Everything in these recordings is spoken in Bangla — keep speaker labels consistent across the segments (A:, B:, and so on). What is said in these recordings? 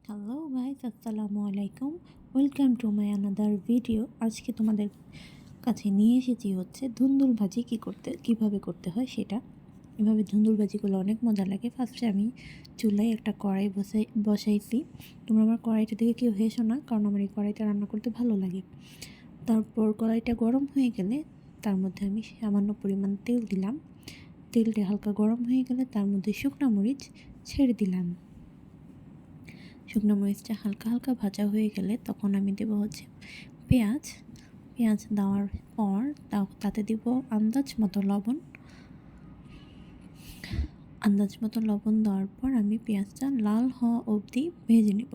A: হ্যালো গাইস, আসসালামু আলাইকুম। Welcome to my another video. আজকে তোমাদের কাছে নিয়ে এসেছি হচ্ছে ধুন্দুল ভাজি কিভাবে করতে হয় সেটা। এভাবে ধুন্দুল ভাজিগুলো অনেক মজা লাগে। ফার্স্টে আমি চুলায় একটা কড়াই বসাইছি। তোমরা আমার কড়াইটা দেখে কেউ হেসো না, কারণ আমার এই কড়াইটা রান্না করতে ভালো লাগে। তারপর কড়াইটা গরম হয়ে গেলে তার মধ্যে আমি সামান্য পরিমাণ তেল দিলাম। তেলটা হালকা গরম হয়ে গেলে তার মধ্যে শুকনো মরিচ ছেড়ে দিলাম। শুকনো মরিচটা হালকা হালকা ভাজা হয়ে গেলে তখন আমি দেব হচ্ছে পেঁয়াজ। পেঁয়াজ দেওয়ার পর তাতে দেব আন্দাজ মতো লবণ দেওয়ার পর আমি পেঁয়াজটা লাল হওয়া অবধি ভেজে নেব।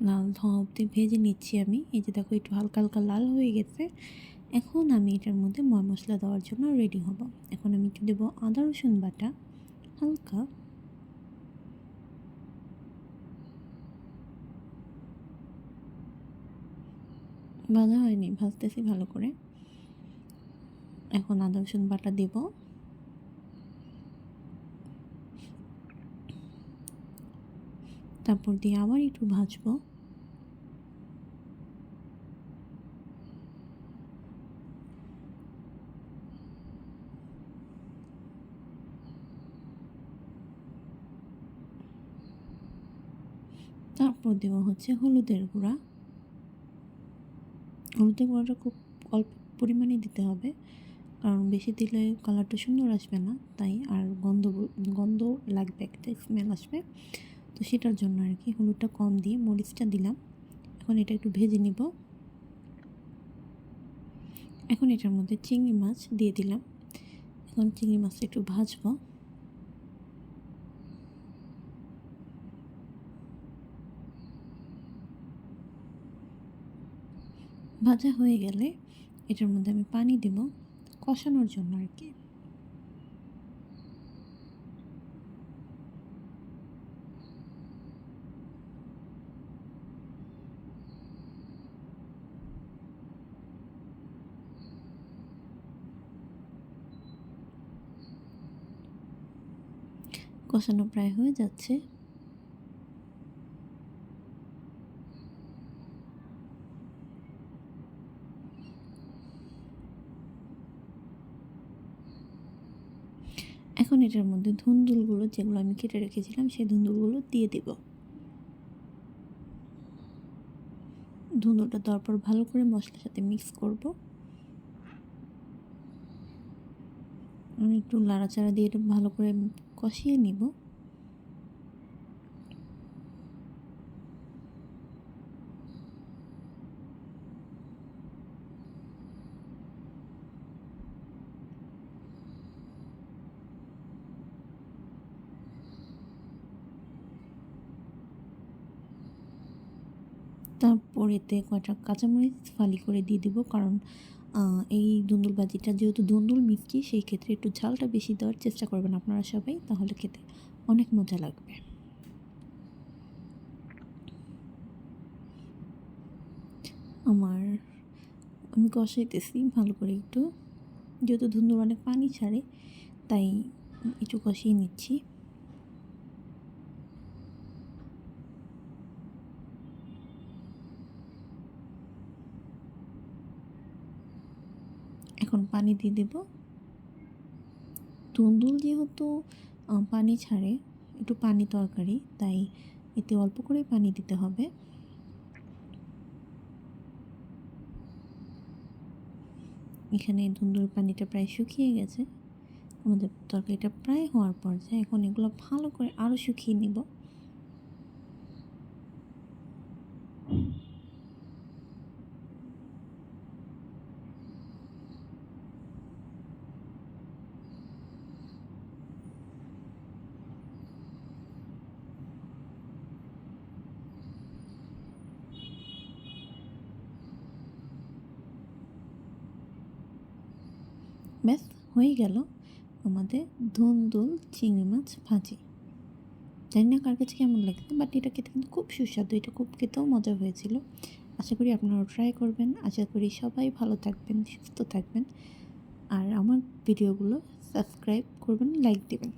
A: লাল হওয়া অবধি ভেজে নিচ্ছি আমি। এই যে দেখো, একটু হালকা হালকা লাল হয়ে গেছে। এখন আমি এটার মধ্যে ময় মশলা দেওয়ার জন্য রেডি হব। এখন আমি একটু দেবো আদা রসুন বাটা হালকা, ভাজা হয়নি, ভাজতেছি ভালো করে। এখন আদা রসুন বাটা দেব। তারপর দিয়ে আবার একটু ভাজবো। তারপর দেওয়া হচ্ছে হলুদের গুঁড়া। হলুদের গুঁড়াটা খুব অল্প পরিমাণে দিতে হবে, কারণ বেশি দিলে কালারটা সুন্দর আসবে না, তাই। আর গন্ধ লাগবে, একটা স্মেল আসবে, তো সেটার জন্য আর কি হলুদটা কম দিয়ে মরিচটা দিলাম। এখন এটা একটু ভেজে নিব। এখন এটার মধ্যে চিংড়ি মাছ দিয়ে দিলাম। এখন চিংড়ি মাছটা একটু ভাজবো। ভাজা হয়ে গেলে এটার মধ্যে আমি পানি দেব কষানোর জন্য আর কি। কষানো প্রায় হয়ে যাচ্ছে। এখন এটার মধ্যে ধুন্দুলগুলো, যেগুলো আমি কেটে রেখেছিলাম, সেই ধুন্দুলগুলো দিয়ে দেব। ধুন্দুলটা দেওয়ার পর ভালো করে মশলার সাথে মিক্স করব। আমি একটু নাড়াচাড়া দিয়ে এটা ভালো করে কষিয়ে নিব। তারপর এতে কয়টা কাঁচামরিচ ফালি করে দিয়ে দিব, কারণ এই ধুন্দুল ভাজিটা যেহেতু ধুন্দুল মিষ্টি, সেই ক্ষেত্রে একটু ঝালটা বেশি দেওয়ার চেষ্টা করবেন আপনারা সবাই, তাহলে খেতে অনেক মজা লাগবে। আমি কষাইতেছি ভালো করে একটু, যেহেতু ধুন্দুল অনেক পানি ছাড়ে, তাই একটু কষিয়ে নিচ্ছি। এখন পানি দিয়ে দেব। ধুন্দুল যেহেতু পানি ছাড়ে, একটু পানি তরকারি, তাই এতে অল্প করে পানি দিতে হবে। এখানে ধুন্দুল পানিটা প্রায় শুকিয়ে গেছে। আমাদের তরকারিটা প্রায় হওয়ার পর্যায়ে। এখন এগুলো ভালো করে আরও শুকিয়ে নিব। ব্যাস, হয়ে গেল আমাদের ধুন্দুল চিংড়ি মাছ ভাজি। জানি না কার কাছে কেমন লাগছে, বাট এটা খেতে কিন্তু খুব সুস্বাদু, এটা খুব খেতেও মজা হয়েছিল। আশা করি আপনারাও ট্রাই করবেন। আশা করি সবাই ভালো থাকবেন, সুস্থ থাকবেন। আর আমার ভিডিওগুলো সাবস্ক্রাইব করবেন, লাইক দেবেন।